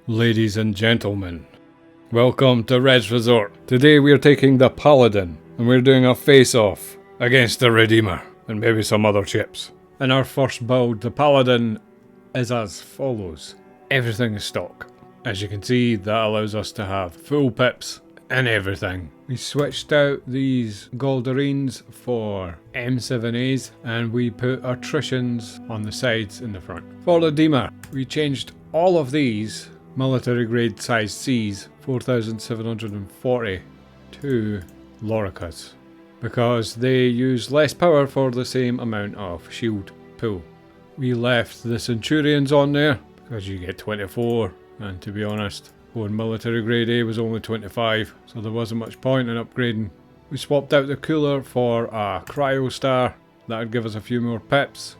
Ladies and gentlemen, welcome to Red's Resort. Today we are taking the Paladin and we're doing a face-off against the Redeemer and maybe some other ships. In our first build, the Paladin is as follows. Everything is stock. As you can see, that allows us to have full pips and everything. We switched out these Goldarines for M7As and we put attritions on the sides and the front. For the Redeemer, we changed all of these military grade size Cs 4740 to Loricas because they use less power for the same amount of shield pool. We left the Centurions on there because you get 24, and to be honest, going military grade A was only 25, so there wasn't much point in upgrading. We swapped out the cooler for a Cryo Star, that would give us a few more pips.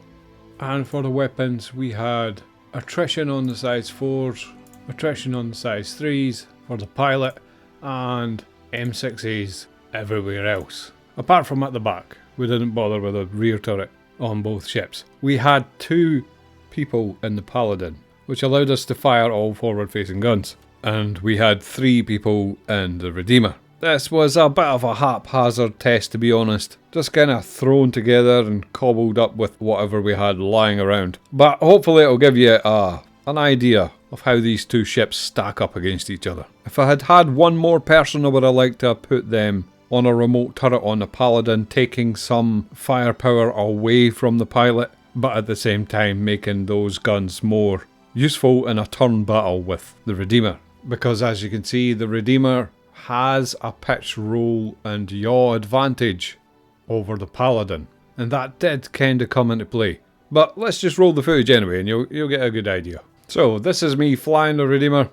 And for the weapons we had attrition on the size 4s, attrition on the size 3s for the pilot, and M6As everywhere else. Apart from at the back, we didn't bother with a rear turret on both ships. We had 2 people in the Paladin, which allowed us to fire all forward facing guns. And we had 3 people in the Redeemer. This was a bit of a haphazard test, to be honest. Just kind of thrown together and cobbled up with whatever we had lying around. But hopefully it'll give you an idea of how these 2 ships stack up against each other. If I had had one more person, I would have liked to have put them on a remote turret on the Paladin, taking some firepower away from the pilot, but at the same time making those guns more useful in a turn battle with the Redeemer. Because as you can see, the Redeemer has a pitch, roll and yaw advantage over the Paladin, and that did kind of come into play. But let's just roll the footage anyway and you'll get a good idea. So this is me flying the Redeemer.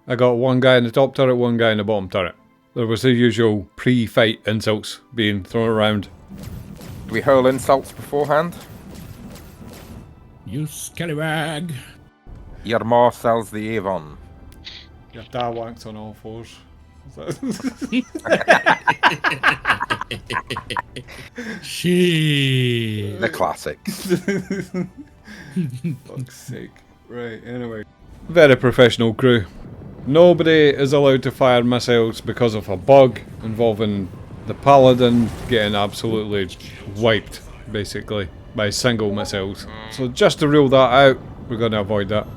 I got one guy in the top turret, one guy in the bottom turret. There was the usual pre-fight insults being thrown around. Do we hurl insults beforehand? You scallywag. Your ma sells the Avon. Your dad wanks on all 4s. Shit. The classics. Fuck's sake. Right, anyway. Very professional crew. Nobody is allowed to fire missiles because of a bug involving the Paladin getting absolutely wiped, basically, by single missiles. So just to rule that out, we're going to avoid that.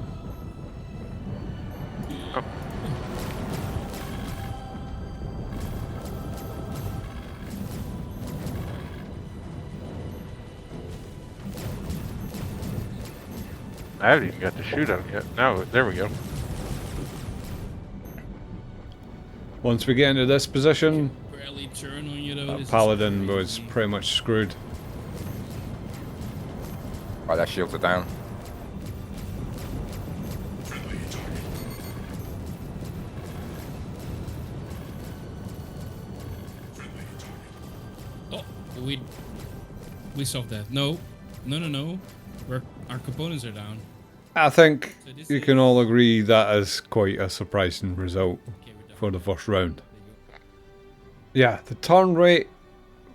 I haven't even got to shoot him yet. Now, there we go. Once we get into this position, Barely turn on you though. Paladin was pretty much screwed. Right, their shields are down. Oh, we solved that. No. Our components are down. I think you can all agree that is quite a surprising result for the first round. Yeah, the turn rate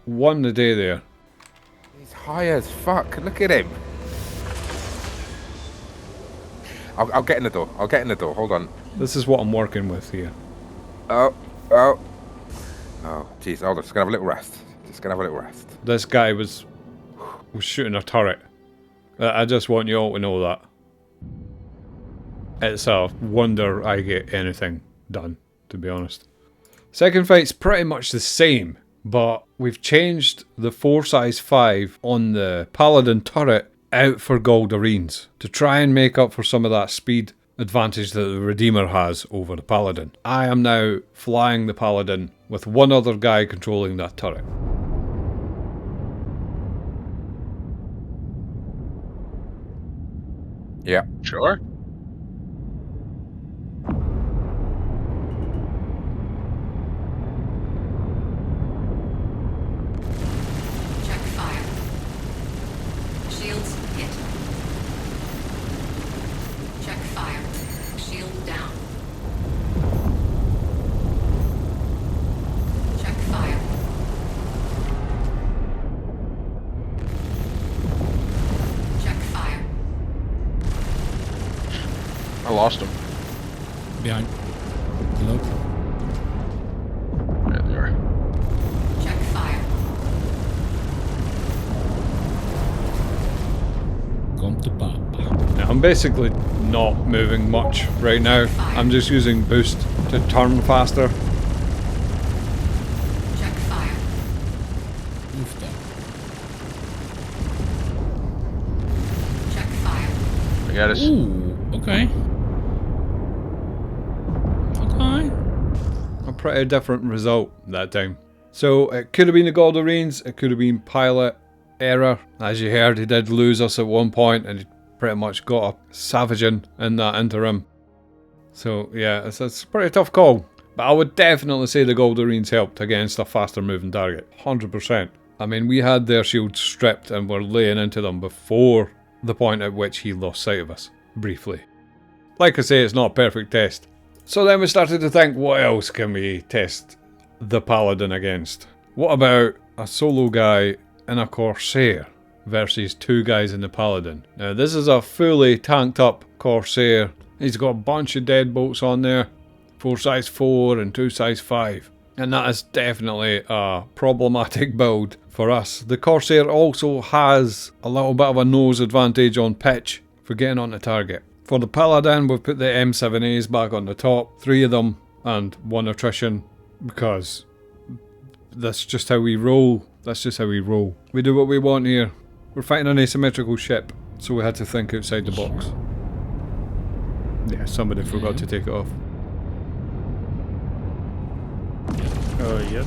won the day there. He's high as fuck. Look at him. I'll get in the door. I'll get in the door. Hold on. This is what I'm working with here. Oh, jeez. Hold on. Just gonna have a little rest. This guy was shooting a turret. I just want you all to know that. It's a wonder I get anything done, to be honest. Second fight's pretty much the same, but we've changed the 4 size 5 on the Paladin turret out for Goldarines to try and make up for some of that speed advantage that the Redeemer has over the Paladin. I am now flying the Paladin with one other guy controlling that turret. Yeah. Sure. Check fire. Shields hit. Check fire. Shield down. Check fire. Check fire. I lost him. Behind. Hello. There they are. Check fire. Come to Papa. Now, I'm basically not moving much right now. I'm just using boost to turn faster. Check fire. Oof that. Check fire. I got us. Ooh, okay. Okay. A pretty different result that time. So it could have been the Goldarines, it could have been pilot error. As you heard, he did lose us at one point and he pretty much got a savaging in that interim. So yeah, it's a pretty tough call. But I would definitely say the Goldarines helped against a faster moving target. 100%. I mean, we had their shields stripped and were laying into them before the point at which he lost sight of us. Briefly. Like I say, it's not a perfect test. So then we started to think, what else can we test the Paladin against? What about a solo guy in a Corsair versus two guys in the Paladin? Now this is a fully tanked up Corsair. He's got a bunch of deadbolts on there. 4 size 4 and 2 size 5. And that is definitely a problematic build for us. The Corsair also has a little bit of a nose advantage on pitch for getting on the target. For the Paladin, we've put the M7As back on the top, 3 of them and 1 attrition, because that's just how we roll. That's just how we roll. We do what we want here. We're fighting an asymmetrical ship, so we had to think outside the box. Yeah, somebody forgot to take it off. Oh, yep.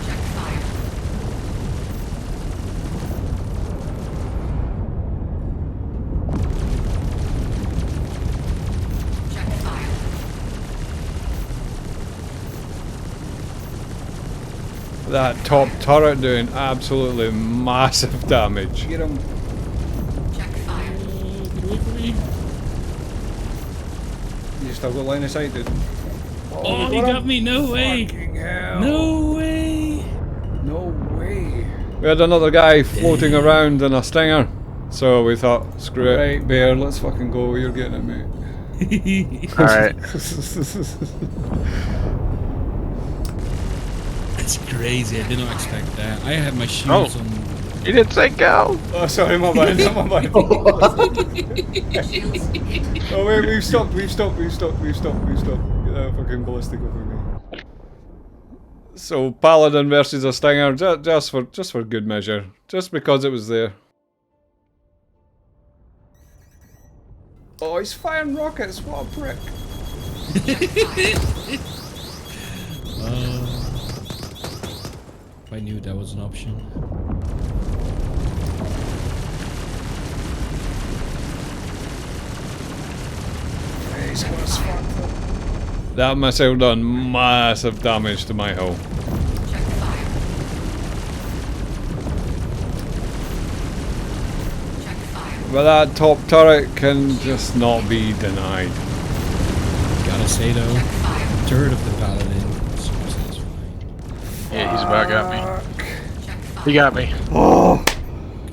Check fire. Check fire. That top turret doing absolutely massive damage. Get him. Check fire. Get away from me. You still got line of sight, dude. Oh, he got me. No way. Fucking hell. No way. No way. We had another guy floating around in a stinger, so we thought, screw it. Right, Bear, let's fucking go. You're getting it, mate. Alright. That's crazy. I did not expect that. I had my shields on. You didn't say go! Oh, sorry, my bad. My bad. Shields. Oh wait, we've stopped. Get that fucking ballistic over me. So Paladin versus a Stinger, just for good measure, just because it was there. Oh, he's firing rockets! What a prick! If I knew that was an option. He's got a sword. That missile done massive damage to my hull. Check fire. Check fire. But that top turret can just not be denied. Gotta say though, Check fire. third of the Paladin. Super satisfying. Yeah, he's about got me. Check fire. He got me.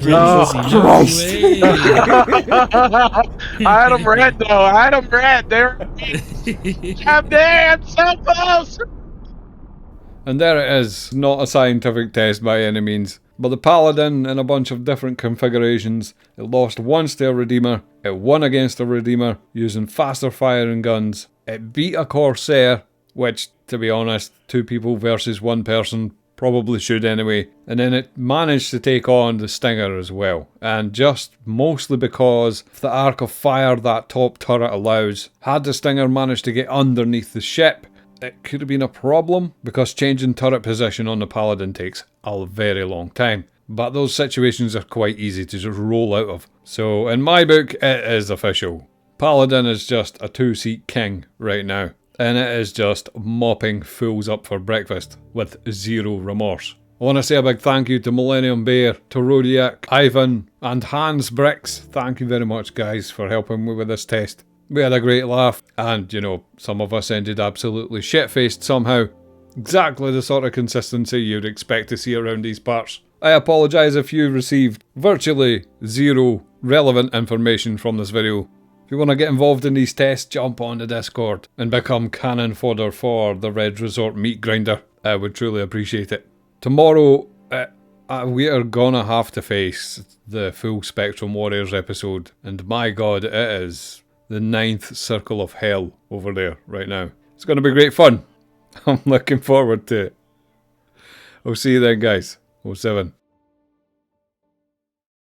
Crazy, no way. I had him red though. I had him red. There. I'm there. I'm so close. And there it is, not a scientific test by any means. But the Paladin, in a bunch of different configurations, it lost once to a Redeemer, it won against a Redeemer using faster firing guns, it beat a Corsair, which, to be honest, 2 people versus 1 person probably should anyway, and then it managed to take on the Stinger as well. And just mostly because of the arc of fire that top turret allows, had the Stinger managed to get underneath the ship, it could have been a problem, because changing turret position on the Paladin takes a very long time. But those situations are quite easy to just roll out of. So in my book, it is official. Paladin is just a 2-seat king right now. And it is just mopping fools up for breakfast with zero remorse. I want to say a big thank you to Millennium Bear, to Rodiak, Ivan, and Hans Bricks. Thank you very much, guys, for helping me with this test. We had a great laugh, and, you know, some of us ended absolutely shit-faced somehow. Exactly the sort of consistency you'd expect to see around these parts. I apologise if you received virtually zero relevant information from this video. If you want to get involved in these tests, jump on the Discord and become cannon fodder for the Red Resort meat grinder. I would truly appreciate it. Tomorrow, we are gonna have to face the Full Spectrum Warriors episode, and my god, it is the 9th circle of hell over there right now. It's gonna be great fun. I'm looking forward to it. I'll see you then, guys. 07.